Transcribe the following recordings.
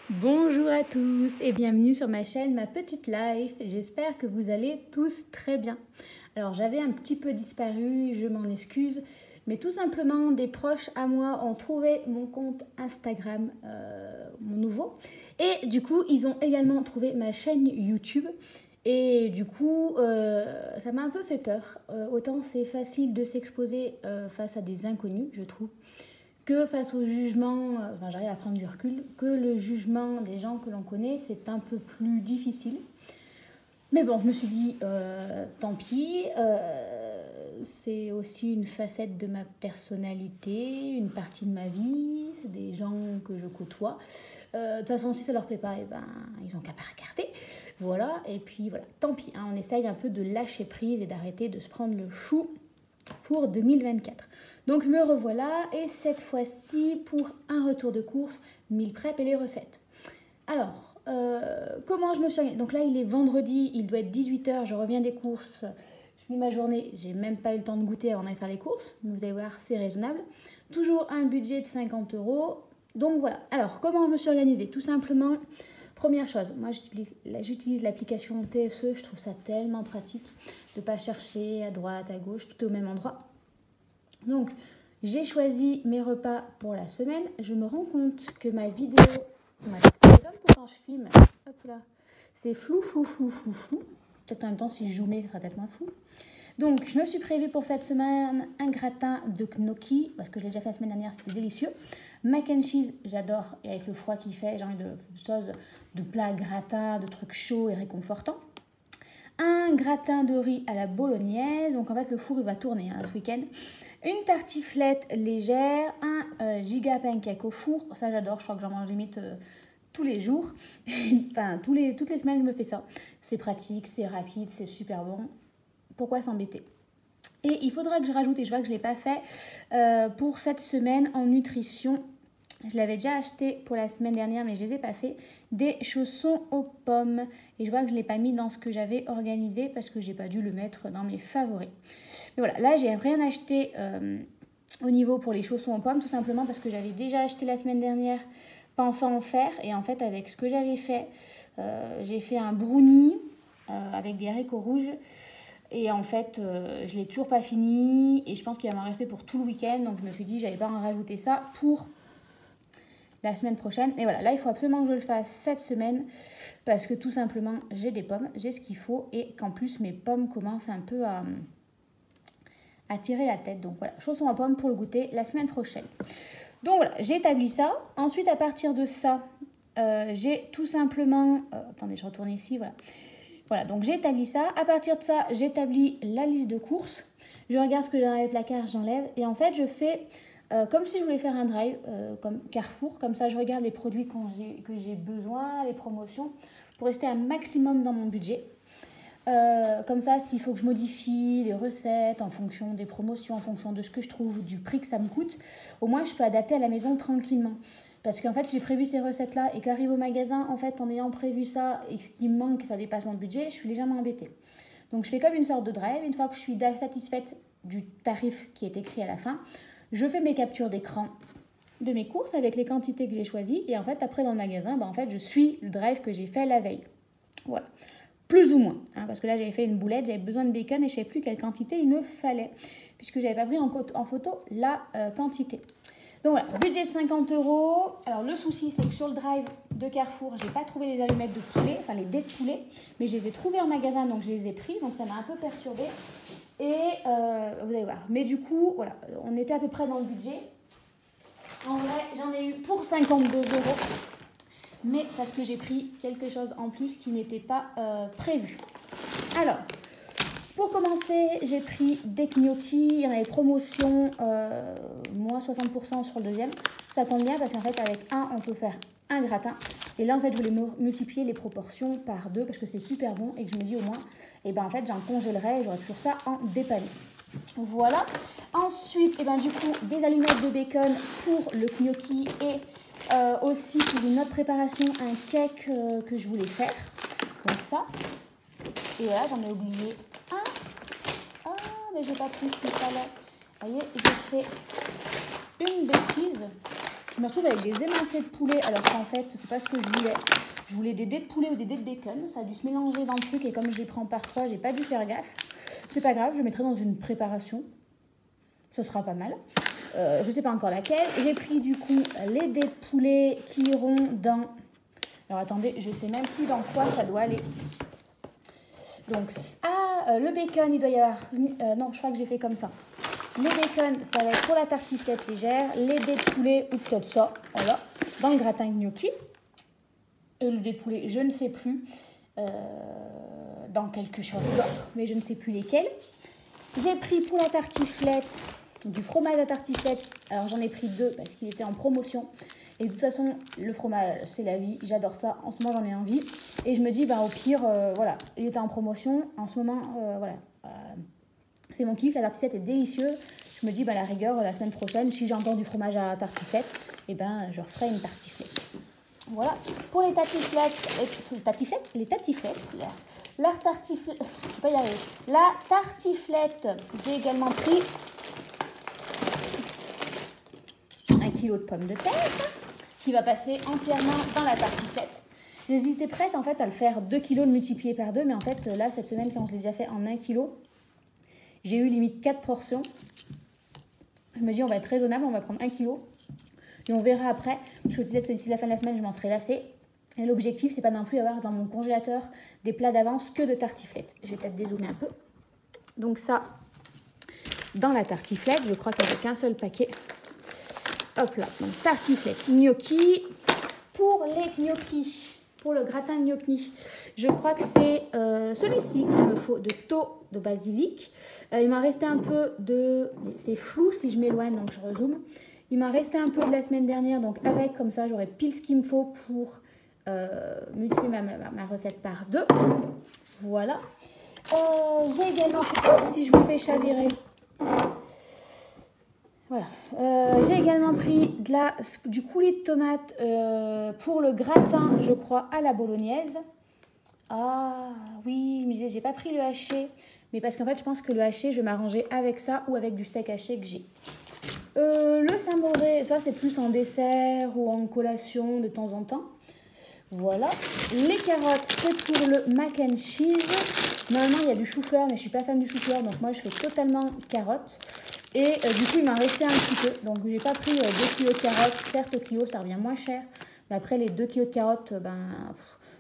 Bonjour à tous et bienvenue sur ma chaîne Ma Petite Life. J'espère que vous allez tous très bien. Alors j'avais un petit peu disparu, je m'en excuse, mais tout simplement des proches à moi ont trouvé mon compte Instagram, mon nouveau, et du coup ils ont également trouvé ma chaîne YouTube. Et du coup, ça m'a un peu fait peur. Autant c'est facile de s'exposer face à des inconnus, je trouve, que face au jugement, enfin j'arrive à prendre du recul, que le jugement des gens que l'on connaît, c'est un peu plus difficile. Mais bon, je me suis dit, tant pis, c'est aussi une facette de ma personnalité, une partie de ma vie, c'est des gens que je côtoie. De toute façon, si ça leur plaît pas, eh ben, ils n'ont qu'à pas regarder. Voilà, et puis voilà, tant pis, hein, on essaye un peu de lâcher prise et d'arrêter de se prendre le chou pour 2024. Donc me revoilà, et cette fois-ci pour un retour de course, meal prep et les recettes. Alors, comment je me suis... Donc là, il est vendredi, il doit être 18h, je reviens des courses, je finis ma journée, j'ai même pas eu le temps de goûter avant d'aller faire les courses. Vous allez voir, c'est raisonnable. Toujours un budget de 50 €. Donc voilà. Alors, comment je me suis organisée? Tout simplement, première chose, moi j'utilise l'application TSE, je trouve ça tellement pratique de ne pas chercher à droite, à gauche, tout est au même endroit. Donc, j'ai choisi mes repas pour la semaine. Je me rends compte que ma vidéo... comme quand je filme, hop là, c'est flou. Peut-être en même temps, si je zoomais, ça sera peut-être moins flou. Donc, je me suis prévu pour cette semaine un gratin de gnocchi, parce que je l'ai déjà fait la semaine dernière, c'était délicieux. Mac and cheese, j'adore, et avec le froid qu'il fait, j'ai envie de choses, de plats gratin, de trucs chauds et réconfortants. Un gratin de riz à la bolognaise, donc en fait le four il va tourner ce week-end. Une tartiflette légère, un giga pancake au four, ça j'adore, je crois que j'en mange limite tous les jours. Enfin, toutes les semaines je me fais ça. C'est pratique, c'est rapide, c'est super bon. Pourquoi s'embêter? Et il faudra que je rajoute, et je vois que je ne l'ai pas fait, pour cette semaine en nutrition. Je l'avais déjà acheté pour la semaine dernière, mais je ne les ai pas fait. Des chaussons aux pommes. Et je vois que je ne l'ai pas mis dans ce que j'avais organisé parce que je n'ai pas dû le mettre dans mes favoris. Mais voilà, là, j'ai rien acheté au niveau pour les chaussons aux pommes, tout simplement parce que j'avais déjà acheté la semaine dernière pensant en faire. Et en fait, avec ce que j'avais fait, j'ai fait un brownie avec des haricots rouges. Et en fait, je ne l'ai toujours pas fini. Et je pense qu'il va m'en rester pour tout le week-end. Donc, je me suis dit, je n'allais pas en rajouter ça pour la semaine prochaine. Et voilà, là il faut absolument que je le fasse cette semaine parce que tout simplement j'ai des pommes, j'ai ce qu'il faut, et qu'en plus mes pommes commencent un peu à tirer la tête. Donc voilà, chaussons à pommes pour le goûter la semaine prochaine. Donc voilà, j'ai établi ça. Ensuite, à partir de ça, j'ai tout simplement... attendez, je retourne ici, voilà, donc j'ai établi ça. À partir de ça, j'établis la liste de courses. Je regarde ce que j'ai dans les placards, j'enlève. Et en fait, je fais... comme si je voulais faire un drive, comme Carrefour, comme ça je regarde les produits que j'ai besoin, les promotions, pour rester un maximum dans mon budget. Comme ça, s'il faut que je modifie les recettes en fonction des promotions, en fonction de ce que je trouve, du prix que ça me coûte, au moins je peux adapter à la maison tranquillement. Parce qu'en fait, j'ai prévu ces recettes-là et qu'arrive au magasin, en fait, en ayant prévu ça et qu'il me manque, ça dépasse mon budget, je suis légèrement embêtée. Donc je fais comme une sorte de drive. Une fois que je suis satisfaite du tarif qui est écrit à la fin, je fais mes captures d'écran de mes courses avec les quantités que j'ai choisies. Et en fait, après, dans le magasin, en fait, je suis le drive que j'ai fait la veille. Voilà. Plus ou moins. Parce que là, j'avais fait une boulette, j'avais besoin de bacon et je ne savais plus quelle quantité il me fallait. Puisque je n'avais pas pris en photo la quantité. Donc voilà, budget de 50 €. Alors, le souci, c'est que sur le drive de Carrefour, je n'ai pas trouvé les allumettes de poulet, enfin les dés de poulet. Mais je les ai trouvées en magasin, donc je les ai pris. Donc, ça m'a un peu perturbée. Et vous allez voir. Mais du coup, voilà, on était à peu près dans le budget. En vrai, j'en ai eu pour 52 €. Mais parce que j'ai pris quelque chose en plus qui n'était pas prévu. Alors, pour commencer, j'ai pris des gnocchis. Il y en avait promotion, moins 60% sur le deuxième. Ça tombe bien parce qu'en fait, avec un, on peut faire un gratin. Et là, en fait, je voulais multiplier les proportions par 2 parce que c'est super bon et que je me dis au moins, et ben en fait, j'en congèlerai et j'aurai toujours ça en dépanné. Voilà. Ensuite, et ben du coup, des allumettes de bacon pour le gnocchi et aussi pour une autre préparation, un cake que je voulais faire. Donc ça. Et voilà, j'en ai oublié un. Ah, mais j'ai pas pris ce qu'il fallait. Vous voyez, j'ai fait une bêtise. Je me retrouve avec des émincés de poulet, alors qu'en fait, c'est pas ce que je voulais. Je voulais des dés de poulet ou des dés de bacon. Ça a dû se mélanger dans le truc et comme je les prends par trois, j'ai pas dû faire gaffe. C'est pas grave, je mettrai dans une préparation. Ce sera pas mal. Je sais pas encore laquelle. J'ai pris du coup les dés de poulet qui iront dans... Alors attendez, je sais même plus dans quoi ça doit aller. Donc, le bacon, il doit y avoir... non, je crois que j'ai fait comme ça. Les bacon, ça va être pour la tartiflette légère. Les dés de poulet, ou peut-être ça, voilà, dans le gratin gnocchi. Et le dé de poulet, je ne sais plus. Dans quelque chose d'autre, mais je ne sais plus lesquels. J'ai pris pour la tartiflette du fromage à tartiflette. Alors, j'en ai pris 2 parce qu'il était en promotion. Et de toute façon, le fromage, c'est la vie. J'adore ça. En ce moment, j'en ai envie. Et je me dis, bah, au pire, voilà, il était en promotion. En ce moment, voilà, c'est mon kiff. La tartiflette est délicieuse. Je me dis, bah, la rigueur, la semaine prochaine, si j'ai encore du fromage à tartiflette, eh ben, je referai une tartiflette. Voilà. Pour les tartiflettes, la tartiflette, je vais pas y arriver. La tartiflette, j'ai également pris 1 kg de pommes de terre qui va passer entièrement dans la tartiflette. J'hésitais prête en fait à le faire 2 kg multiplié par 2, mais en fait là cette semaine quand je l'ai déjà fait en 1 kg, j'ai eu limite 4 portions. Je me dis on va être raisonnable, on va prendre 1 kg et on verra après, parce que peut-être que d'ici la fin de la semaine je m'en serai lassée. Et l'objectif c'est pas non plus avoir dans mon congélateur des plats d'avance que de tartiflettes. Je vais peut-être dézoomer un peu. Donc ça, dans la tartiflette, je crois qu'il n'y avait qu'un seul paquet. Hop là, donc tartiflette, gnocchi. Pour les gnocchis, pour le gratin gnocchi, je crois que c'est celui-ci qu'il me faut, de taux de basilic. Il m'a resté un peu de... C'est flou si je m'éloigne, donc je rezoome. Il m'a resté un peu de la semaine dernière, donc avec, comme ça, j'aurai pile ce qu'il me faut pour multiplier ma recette par 2. Voilà. J'ai également, si je vous fais chavirer... Voilà. J'ai également pris du coulis de tomate pour le gratin, je crois, à la bolognaise. Ah oui, mais j'ai pas pris le haché. Mais parce qu'en fait, je pense que le haché, je vais m'arranger avec ça ou avec du steak haché que j'ai. Le Saint-Mauré, ça c'est plus en dessert ou en collation de temps en temps. Voilà. Les carottes, c'est pour le mac and cheese. Normalement, il y a du chou-fleur, mais je suis pas fan du chou-fleur, donc moi je fais totalement carottes. Et du coup, il m'a resté un petit peu. Donc, j'ai pas pris 2 kg de carottes. Certes, au kilo, ça revient moins cher. Mais après, les 2 kg de carottes,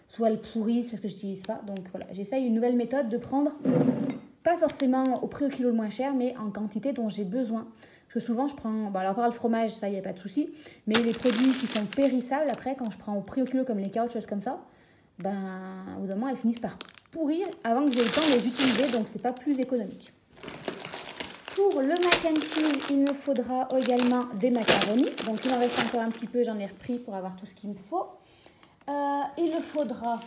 soit elles pourrissent parce que je n'utilise pas. Donc, voilà, j'essaye une nouvelle méthode de prendre, pas forcément au prix au kilo le moins cher, mais en quantité dont j'ai besoin. Parce que souvent, je prends... Bon, alors, par le fromage, ça, il n'y a pas de souci. Mais les produits qui sont périssables, après, quand je prends au prix au kilo, comme les carottes, choses comme ça, au bout d'un moment, elles finissent par pourrir avant que j'ai le temps de les utiliser. Donc, c'est pas plus économique. Pour le mac and cheese, il me faudra également des macaronis. Donc, il en reste encore un petit peu, j'en ai repris pour avoir tout ce qu'il me faut. Il me faudra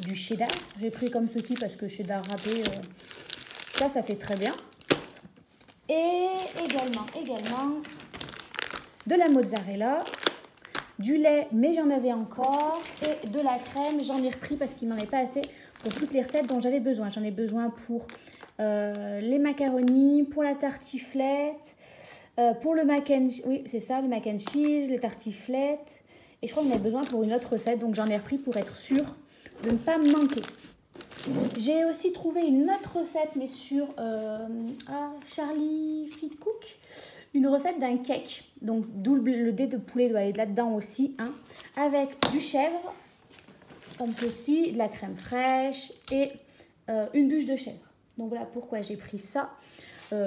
du cheddar. J'ai pris comme ceci parce que cheddar râpé, ça fait très bien. Et également de la mozzarella, du lait, mais j'en avais encore, et de la crème. J'en ai repris parce qu'il n'en est pas assez pour toutes les recettes dont j'avais besoin. J'en ai besoin pour... les macaronis, pour la tartiflette, pour le mac and cheese, oui c'est ça, le mac and cheese, les tartiflettes, et je crois qu'on a besoin pour une autre recette, donc j'en ai repris pour être sûre de ne pas me manquer. J'ai aussi trouvé une autre recette, mais sur Charlie Fit Cook, une recette d'un cake, donc d'où le dé de poulet doit aller là-dedans aussi, hein, avec du chèvre, comme ceci, de la crème fraîche et une bûche de chèvre. Donc voilà pourquoi j'ai pris ça.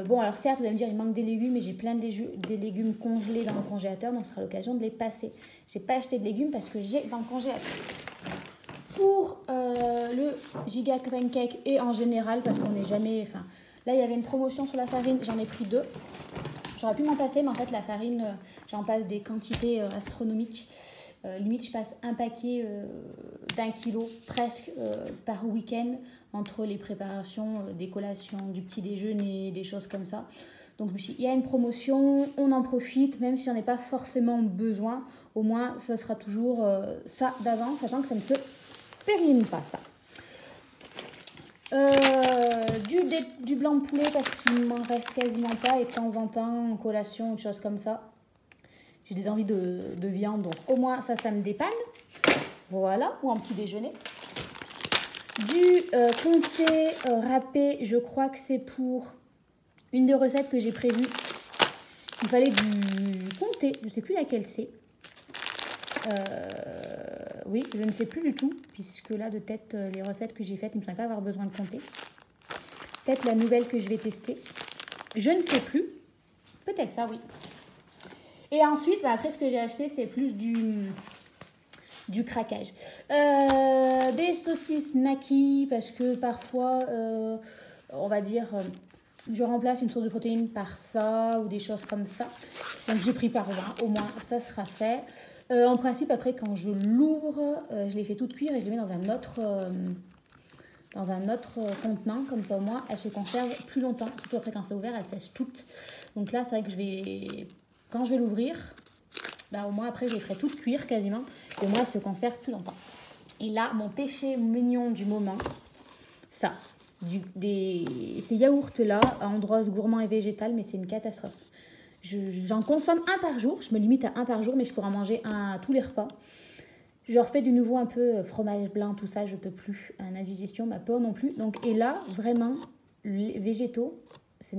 Bon, alors certes, vous allez me dire, il manque des légumes, mais j'ai plein des légumes congelés dans le congélateur, donc ce sera l'occasion de les passer. Je n'ai pas acheté de légumes parce que j'ai dans le congélateur. Pour le giga pancake et en général, parce qu'on n'est jamais... Enfin, là, il y avait une promotion sur la farine, j'en ai pris 2. J'aurais pu m'en passer, mais en fait, la farine, j'en passe des quantités astronomiques. Limite, je passe un paquet d'1 kilo presque par week-end entre les préparations des collations, du petit déjeuner, des choses comme ça. Donc, il y a une promotion, on en profite, même si on n'est pas forcément besoin. Au moins, ce sera toujours ça d'avant, sachant que ça ne se périme pas, ça. Du blanc de poulet parce qu'il m'en reste quasiment pas et de temps en temps en collation ou des choses comme ça. j'ai des envies de viande, donc au moins ça me dépanne. Voilà, ou en petit déjeuner. Du comté râpé, je crois que c'est pour une des recettes que j'ai prévues. Il fallait du comté, je ne sais plus laquelle c'est. Oui, je ne sais plus du tout, puisque là, de tête, les recettes que j'ai faites, il ne me semble pas avoir besoin de comté. Peut-être la nouvelle que je vais tester. Je ne sais plus. Peut-être ça, oui. Et ensuite, après, ce que j'ai acheté, c'est plus du craquage. Des saucisses Naki, parce que parfois, on va dire, je remplace une source de protéines par ça, ou des choses comme ça. Donc, j'ai pris par 20, au moins, ça sera fait. En principe, après, quand je l'ouvre, je les fais toutes cuire et je les mets dans un autre contenant. Comme ça, au moins, elles se conservent plus longtemps. Surtout après, quand c'est ouvert, elles sèchent toutes. Donc là, c'est vrai que quand je vais l'ouvrir, bah, au moins, après, je les ferai toutes cuire quasiment. Et au moins, elles se conservent plus longtemps. Et là, mon péché mignon du moment, ça. Ces yaourts-là, à Andros gourmand et végétal, mais c'est une catastrophe. J'en consomme un par jour, je me limite à un par jour, mais je pourrais en manger un à tous les repas. Je refais du nouveau un peu fromage blanc, tout ça, je peux plus. Un indigestion, ma peau non plus. Donc, et là, vraiment, les végétaux, c'est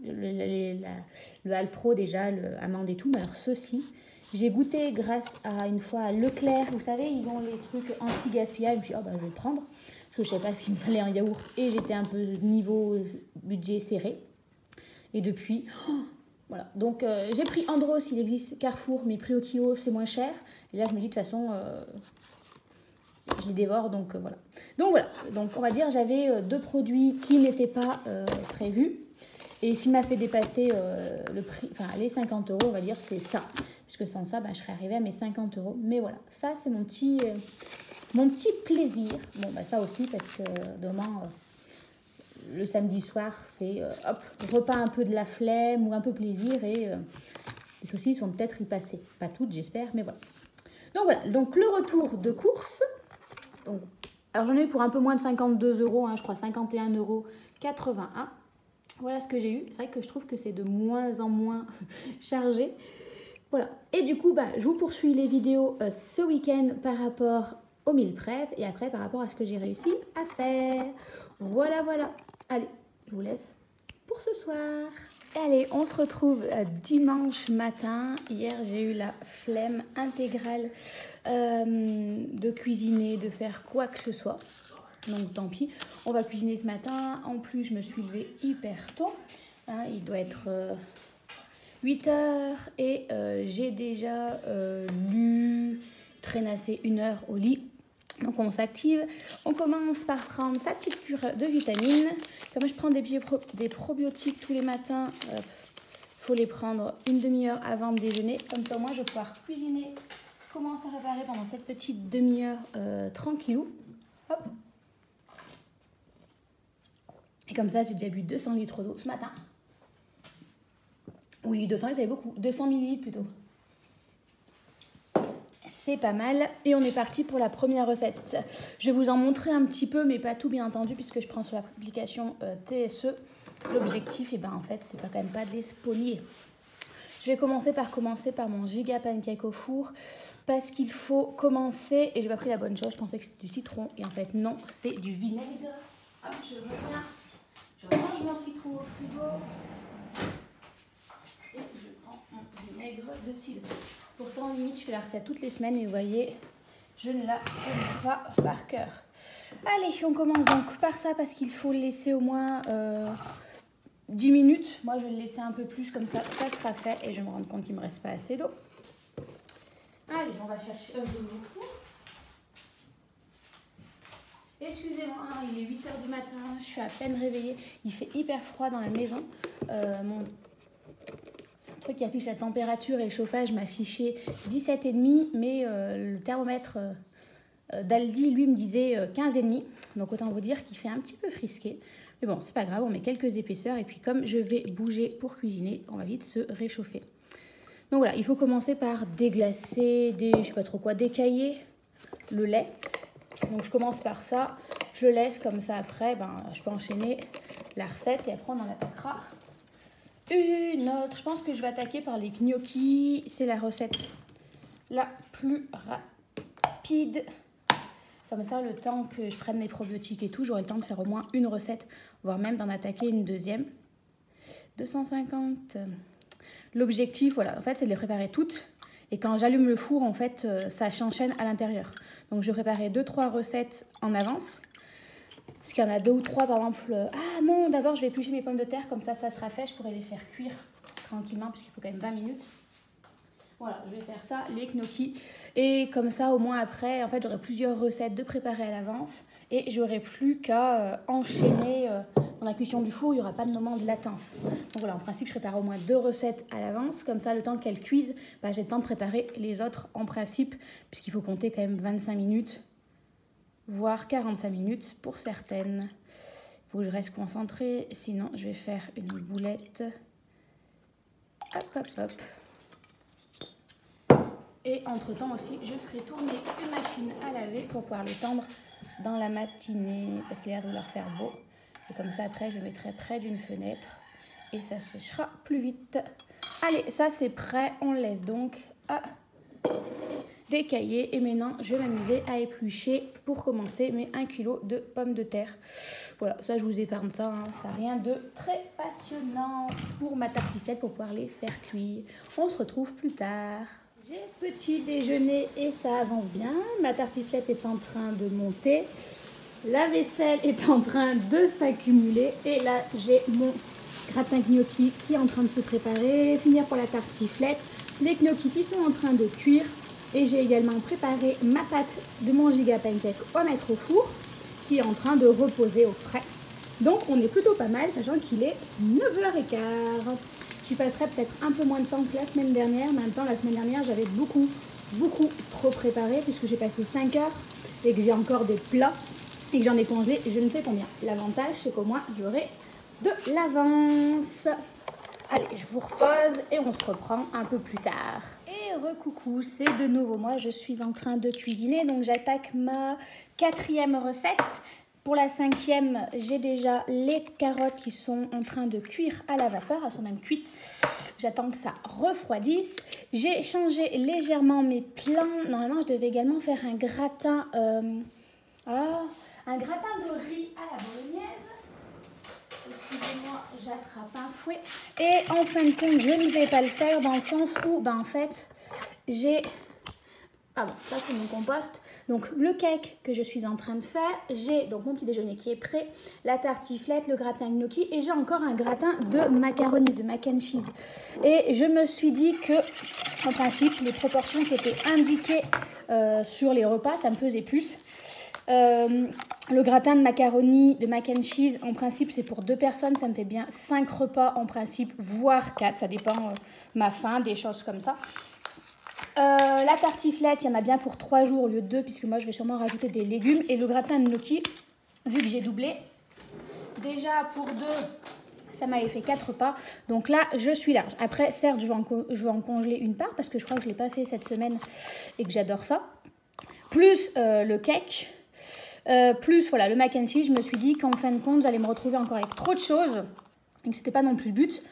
le Alpro déjà, le amande et tout, mais alors ceux-ci, j'ai goûté grâce à une fois à Leclerc, vous savez, ils ont les trucs anti-gaspillage, je me suis dit, oh, bah, je vais le prendre, parce que je ne savais pas ce qu'il me fallait en yaourt, et j'étais un peu niveau budget serré. Et depuis... Voilà, donc j'ai pris Andros, il existe Carrefour, mais prix au kilo, c'est moins cher. Et là, je me dis, de toute façon, je les dévore, donc voilà. Donc voilà, donc on va dire, j'avais 2 produits qui n'étaient pas prévus. Et ce qui m'a fait dépasser le prix, enfin les 50 €, on va dire, c'est ça. Puisque sans ça, ben, je serais arrivée à mes 50 €. Mais voilà, ça, c'est mon petit plaisir. Bon, ben, ça aussi, parce que demain... le samedi soir, c'est hop, repas un peu de la flemme ou un peu plaisir et les saucisses vont peut-être y passer. Pas toutes, j'espère, mais voilà. Donc voilà, donc le retour de course. Donc, alors j'en ai eu pour un peu moins de 52 €, hein, je crois 51,81 €. Voilà ce que j'ai eu. C'est vrai que je trouve que c'est de moins en moins chargé. Voilà. Et du coup, bah, je vous poursuis les vidéos ce week-end par rapport au meal prep et après par rapport à ce que j'ai réussi à faire. Voilà, voilà. Allez, je vous laisse pour ce soir. Allez, on se retrouve dimanche matin. Hier, j'ai eu la flemme intégrale de cuisiner, de faire quoi que ce soit. Donc, tant pis. On va cuisiner ce matin. En plus, je me suis levée hyper tôt. Hein, il doit être 8 h et j'ai déjà lu, traînassé 1 heure au lit. Donc on s'active, on commence par prendre sa petite cure de vitamines. Comme je prends des probiotiques tous les matins, il faut les prendre une demi-heure avant de déjeuner. Comme ça moi je vais pouvoir cuisiner, commencer à réparer pendant cette petite demi-heure tranquillou. Hop. Et comme ça j'ai déjà bu 200 litres d'eau ce matin. Oui, 200 litres c'est beaucoup, 200 millilitres plutôt. C'est pas mal et on est parti pour la première recette. Je vais vous en montrer un petit peu mais pas tout bien entendu puisque je prends sur l'application TSE. L'objectif et ben en fait c'est pas quand même pas de les spolier. Je vais commencer par mon giga pancake au four parce qu'il faut commencer et j'ai pas pris la bonne chose, je pensais que c'était du citron et en fait non, c'est du vinaigre. Hop, je range mon citron au frigo et je prends mon vinaigre de cidre. Pourtant, limite, je fais la recette toutes les semaines et vous voyez, je ne la connais pas par cœur. Allez, on commence donc par ça parce qu'il faut le laisser au moins 10 minutes. Moi, je vais le laisser un peu plus comme ça, ça sera fait et je vais me rendre compte qu'il ne me reste pas assez d'eau. Allez, on va chercher un peu de four. Excusez-moi, il est 8 h du matin, je suis à peine réveillée. Il fait hyper froid dans la maison. Mon truc qui affiche la température et le chauffage m'a affiché 17,5, mais le thermomètre d'Aldi, lui, me disait 15,5. Donc autant vous dire qu'il fait un petit peu frisqué. Mais bon, c'est pas grave, on met quelques épaisseurs. Et puis comme je vais bouger pour cuisiner, on va vite se réchauffer. Donc voilà, il faut commencer par déglacer, je sais pas trop quoi, décailler le lait. Donc je commence par ça, je le laisse comme ça après, ben, je peux enchaîner la recette et après on en attaquera une autre. Je pense que je vais attaquer par les gnocchis. C'est la recette la plus rapide. Comme ça, le temps que je prenne mes probiotiques et tout, j'aurai le temps de faire au moins une recette, voire même d'en attaquer une deuxième. 250. L'objectif, voilà, en fait, c'est de les préparer toutes. Et quand j'allume le four, en fait, ça s'enchaîne à l'intérieur. Donc, je vais préparer 2-3 recettes en avance. Parce qu'il y en a 2 ou 3, par exemple. Ah non, d'abord, je vais éplucher mes pommes de terre. Comme ça sera fait. Je pourrai les faire cuire tranquillement, parce qu'il faut quand même 20 minutes. Voilà, je vais faire ça, les gnocchis. Et comme ça, au moins après, en fait, j'aurai plusieurs recettes de préparer à l'avance. Et j'aurai plus qu'à enchaîner dans la cuisson du four. Il n'y aura pas de moment de latence. Donc voilà, en principe, je prépare au moins 2 recettes à l'avance. Comme ça, le temps qu'elles cuisent, bah, j'ai le temps de préparer les autres en principe. Puisqu'il faut compter quand même 25 minutes, voire 45 minutes pour certaines. Il faut que je reste concentrée. Sinon, je vais faire une boulette. Hop, hop, hop. Et entre-temps aussi, je ferai tourner une machine à laver pour pouvoir les tendre dans la matinée. Parce qu'il a l'air de leur faire beau. Et comme ça, après, je le mettrai près d'une fenêtre. Et ça séchera plus vite. Allez, ça c'est prêt. On laisse donc à décailler. Et maintenant, je vais m'amuser à éplucher pour commencer mes 1 kg de pommes de terre. Voilà, ça je vous épargne ça. Hein. Ça n'a rien de très passionnant pour ma tartiflette pour pouvoir les faire cuire. On se retrouve plus tard. J'ai petit déjeuner et ça avance bien. Ma tartiflette est en train de monter. La vaisselle est en train de s'accumuler. Et là, j'ai mon gratin gnocchi qui est en train de se préparer. Finir pour la tartiflette. Les gnocchis qui sont en train de cuire. Et j'ai également préparé ma pâte de mon giga pancake au mettre au four qui est en train de reposer au frais. Donc, on est plutôt pas mal, sachant qu'il est 9h15. Je passerai peut-être un peu moins de temps que la semaine dernière. Mais en même temps, la semaine dernière, j'avais beaucoup trop préparé puisque j'ai passé 5 heures et que j'ai encore des plats et que j'en ai congelé je ne sais combien. L'avantage, c'est qu'au moins, j'aurai de l'avance. Allez, je vous repose et on se reprend un peu plus tard. Et recoucou, c'est de nouveau moi. Je suis en train de cuisiner, donc j'attaque ma 4e recette. Pour la 5e, j'ai déjà les carottes qui sont en train de cuire à la vapeur. Elles sont même cuites. J'attends que ça refroidisse. J'ai changé légèrement mes plans. Normalement, je devais également faire un gratin, un gratin de riz à la bolognaise. Excusez-moi, j'attrape un fouet. Et en fin de compte, je ne vais pas le faire dans le sens où, en fait, j'ai... Ah bon, ça c'est mon compost. Donc le cake que je suis en train de faire, j'ai donc mon petit déjeuner qui est prêt, la tartiflette, le gratin gnocchi et j'ai encore un gratin de macaroni, de mac and cheese. Et je me suis dit que, en principe, les proportions qui étaient indiquées sur les repas, ça me faisait plus. Le gratin de macaroni, de mac and cheese, en principe, c'est pour 2 personnes. Ça me fait bien 5 repas en principe, voire 4. Ça dépend ma faim, des choses comme ça. La tartiflette, il y en a bien pour 3 jours au lieu de 2, puisque moi, je vais sûrement rajouter des légumes. Et le gratin de gnocchi, vu que j'ai doublé, déjà pour 2, ça m'avait fait 4 repas. Donc là, je suis large. Après, certes, je vais en congeler une part, parce que je crois que je ne l'ai pas fait cette semaine et que j'adore ça. Plus le cake. Plus voilà, le mac and cheese, je me suis dit qu'en fin de compte, j'allais me retrouver encore avec trop de choses et que c'était pas non plus le but.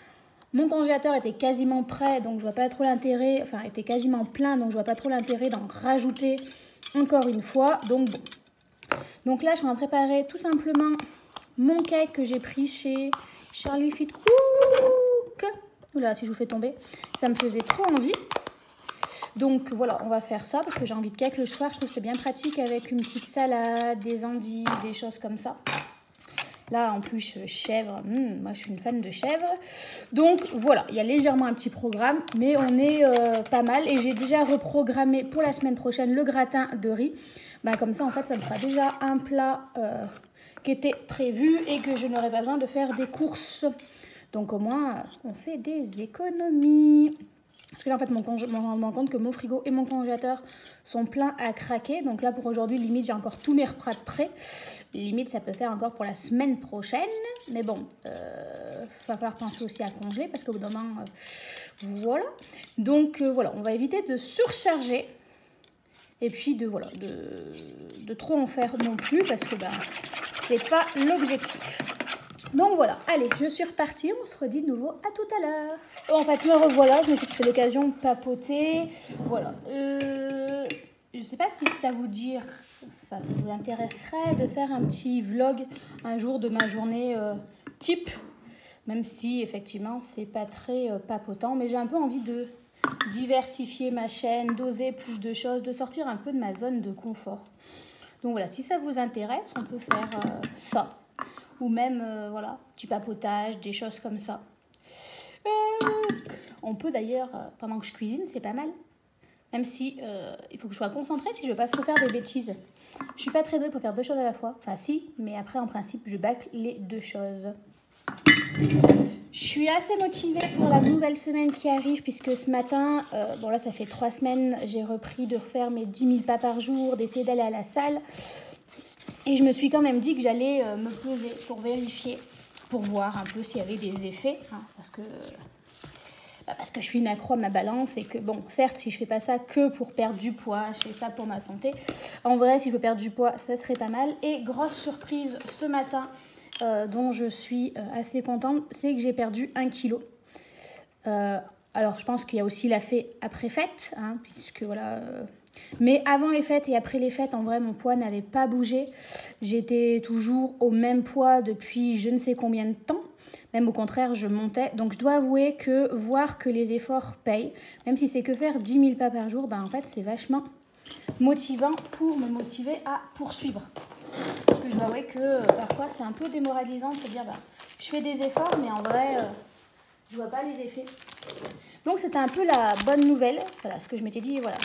Mon congélateur était quasiment prêt, donc je vois pas trop l'intérêt, enfin était quasiment plein, donc je vois pas trop l'intérêt d'en rajouter encore une fois. Donc bon. Donc là, je suis en train de préparer tout simplement mon cake que j'ai pris chez Charlie Fit Cook. Oula, si je vous fais tomber, ça me faisait trop envie. Donc voilà, on va faire ça parce que j'ai envie de cake le soir. Je trouve que c'est bien pratique avec une petite salade, des endives, des choses comme ça. Là, en plus, chèvre. Moi, je suis une fan de chèvre. Donc voilà, il y a légèrement un petit programme, mais on est pas mal. Et j'ai déjà reprogrammé pour la semaine prochaine le gratin de riz. Comme ça, en fait, ça me fera déjà un plat qui était prévu et que je n'aurai pas besoin de faire des courses. Donc au moins, on fait des économies. Parce que là, en fait, je me rends compte que mon frigo et mon congélateur sont pleins à craquer. Donc là, pour aujourd'hui, limite, j'ai encore tous mes repas de prêt. Limite, ça peut faire encore pour la semaine prochaine. Mais bon, va falloir penser aussi à congeler parce qu'au bout d'un moment, voilà. Donc voilà, on va éviter de surcharger. Et puis de trop en faire non plus parce que c'est pas l'objectif. Donc voilà, allez, je suis repartie, on se redit de nouveau à tout à l'heure. En fait, me revoilà, je me suis fait l'occasion de papoter. Voilà. Je sais pas si ça vous intéresserait de faire un petit vlog un jour de ma journée type. Même si effectivement c'est pas très papotant, mais j'ai un peu envie de diversifier ma chaîne, d'oser plus de choses, de sortir un peu de ma zone de confort. Donc voilà, si ça vous intéresse, on peut faire ça. Ou même, voilà, du papotage, des choses comme ça. On peut d'ailleurs, pendant que je cuisine, c'est pas mal. Même si il faut que je sois concentrée si je veux pas trop faire des bêtises. Je suis pas très douée pour faire deux choses à la fois. Enfin si, mais après en principe, je bâcle les deux choses. Je suis assez motivée pour la nouvelle semaine qui arrive puisque ce matin, bon là ça fait 3 semaines, j'ai repris de refaire mes 10 000 pas par jour, d'essayer d'aller à la salle. Et je me suis quand même dit que j'allais me peser pour vérifier, pour voir un peu s'il y avait des effets. Hein, parce que je suis une accro à ma balance et que, bon, certes, si je fais pas ça que pour perdre du poids, je fais ça pour ma santé. En vrai, si je peux perdre du poids, ça serait pas mal. Et grosse surprise ce matin, dont je suis assez contente, c'est que j'ai perdu 1 kilo. Alors, je pense qu'il y a aussi l'effet après fête, hein, puisque voilà... Mais avant les fêtes et après les fêtes, en vrai, mon poids n'avait pas bougé. J'étais toujours au même poids depuis je ne sais combien de temps. Même au contraire, je montais. Donc, je dois avouer que voir que les efforts payent, même si c'est que faire 10 000 pas par jour, ben, en fait, c'est vachement motivant pour me motiver à poursuivre. Parce que je dois avouer que parfois, c'est un peu démoralisant de se dire, ben, je fais des efforts, mais en vrai, je vois pas les effets. Donc, c'était un peu la bonne nouvelle. Voilà, ce que je m'étais dit, voilà.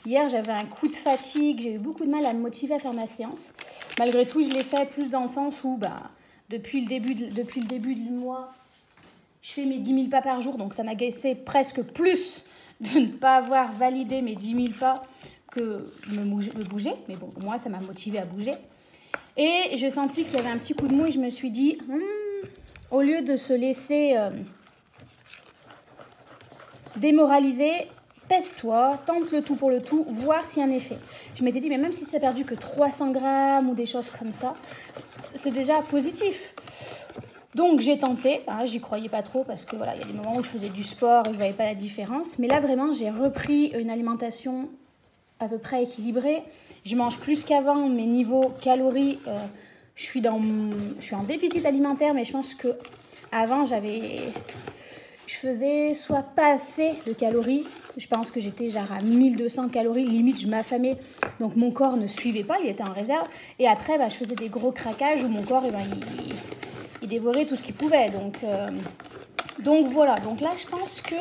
Hier, j'avais un coup de fatigue, j'ai eu beaucoup de mal à me motiver à faire ma séance. Malgré tout, je l'ai fait plus dans le sens où, bah, depuis le début du mois, je fais mes 10 000 pas par jour. Donc, ça m'agaçait presque plus de ne pas avoir validé mes 10 000 pas que me bouger. Mais bon, moi, ça m'a motivée à bouger. Et j'ai senti qu'il y avait un petit coup de mou et je me suis dit, au lieu de se laisser démoraliser, pèse-toi, tente le tout pour le tout, voir s'il y a un effet. Je m'étais dit, mais même si ça a perdu que 300 grammes ou des choses comme ça, c'est déjà positif. Donc j'ai tenté, hein, j'y croyais pas trop parce que voilà, il y a des moments où je faisais du sport et je voyais pas la différence. Mais là vraiment, j'ai repris une alimentation à peu près équilibrée. Je mange plus qu'avant, mes niveaux calories, je suis en déficit alimentaire, mais je pense que avant je faisais soit pas assez de calories. Je pense que j'étais genre à 1200 calories, limite je m'affamais. Donc mon corps ne suivait pas, il était en réserve. Et après, bah, je faisais des gros craquages où mon corps, il dévorait tout ce qu'il pouvait. Donc voilà, donc là je pense que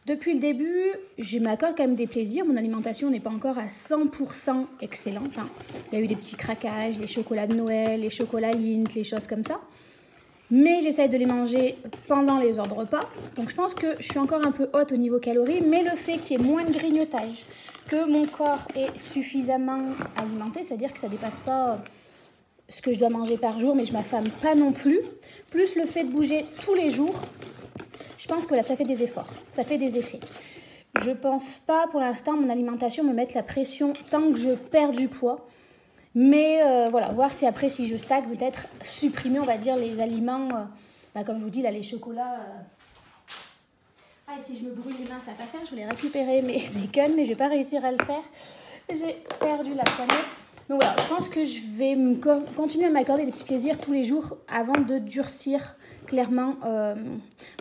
depuis le début, je m'accorde quand même des plaisirs. Mon alimentation n'est pas encore à 100% excellente. Hein. Il y a eu des petits craquages, les chocolats de Noël, les chocolats Lindt, les choses comme ça. Mais j'essaie de les manger pendant les heures de repas. Donc je pense que je suis encore un peu haute au niveau calories, mais le fait qu'il y ait moins de grignotage, que mon corps est suffisamment alimenté, c'est-à-dire que ça ne dépasse pas ce que je dois manger par jour, mais je m'affame pas non plus, plus le fait de bouger tous les jours, je pense que là, ça fait des efforts, ça fait des effets. Je pense pas pour l'instant mon alimentation me mettre la pression tant que je perds du poids. Mais voilà, voir si après, si je stagne, peut-être supprimer, on va dire, les aliments, comme je vous dis, là, les chocolats. Ah, et si je me brûle les mains, ça va pas faire. Je voulais récupérer mes bacon, mais je vais pas réussir à le faire. J'ai perdu la poignée. Donc voilà, je pense que je vais continuer à m'accorder des petits plaisirs tous les jours avant de durcir clairement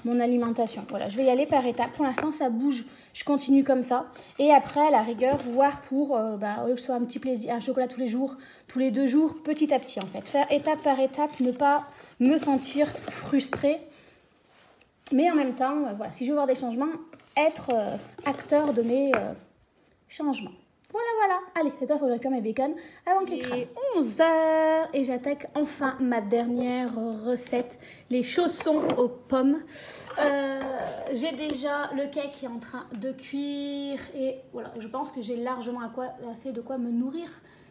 mon alimentation. Voilà, je vais y aller par étapes. Pour l'instant, ça bouge. Je continue comme ça. Et après, à la rigueur, voir pour, au lieu que ce soit un petit plaisir, un chocolat tous les jours, tous les 2 jours, petit à petit en fait. Faire étape par étape, ne pas me sentir frustrée. Mais en même temps, voilà, si je veux voir des changements, être acteur de mes changements. Voilà. Allez, c'est toi, il faut que je récupère mes bacon avant qu'il crame. 11h et j'attaque enfin ma dernière recette, les chaussons aux pommes. J'ai déjà le cake qui est en train de cuire et voilà, je pense que j'ai largement assez de quoi me nourrir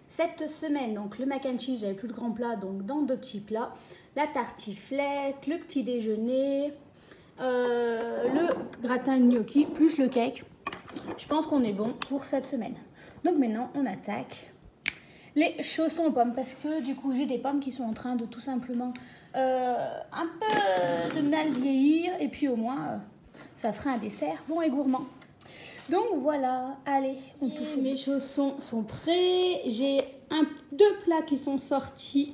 cette semaine. Donc le mac and cheese, j'avais plus de grands plats, donc dans 2 petits plats. La tartiflette, le petit déjeuner, le gratin gnocchi plus le cake. Je pense qu'on est bon pour cette semaine. Donc maintenant, on attaque les chaussons aux pommes parce que du coup j'ai des pommes qui sont en train de tout simplement un peu de mal vieillir et puis au moins ça fera un dessert bon et gourmand. Donc voilà, allez, on touche. Mes chaussons sont prêts, j'ai deux plats qui sont sortis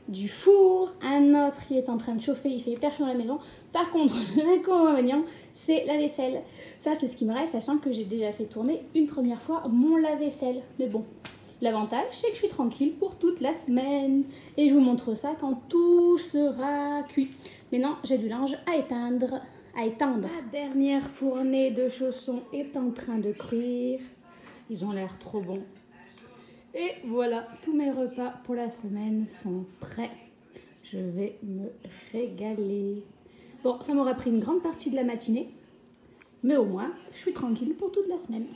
du four, un autre qui est en train de chauffer, il fait hyper chaud dans la maison. Par contre, l'inconvénient, c'est la vaisselle. Ça, c'est ce qui me reste, sachant que j'ai déjà fait tourner une première fois mon lave-vaisselle. Mais bon, l'avantage, c'est que je suis tranquille pour toute la semaine. Et je vous montre ça quand tout sera cuit. Maintenant, j'ai du linge à éteindre. La dernière fournée de chaussons est en train de cuire. Ils ont l'air trop bons. Et voilà, tous mes repas pour la semaine sont prêts. Je vais me régaler. Bon, ça m'aura pris une grande partie de la matinée, mais au moins, je suis tranquille pour toute la semaine.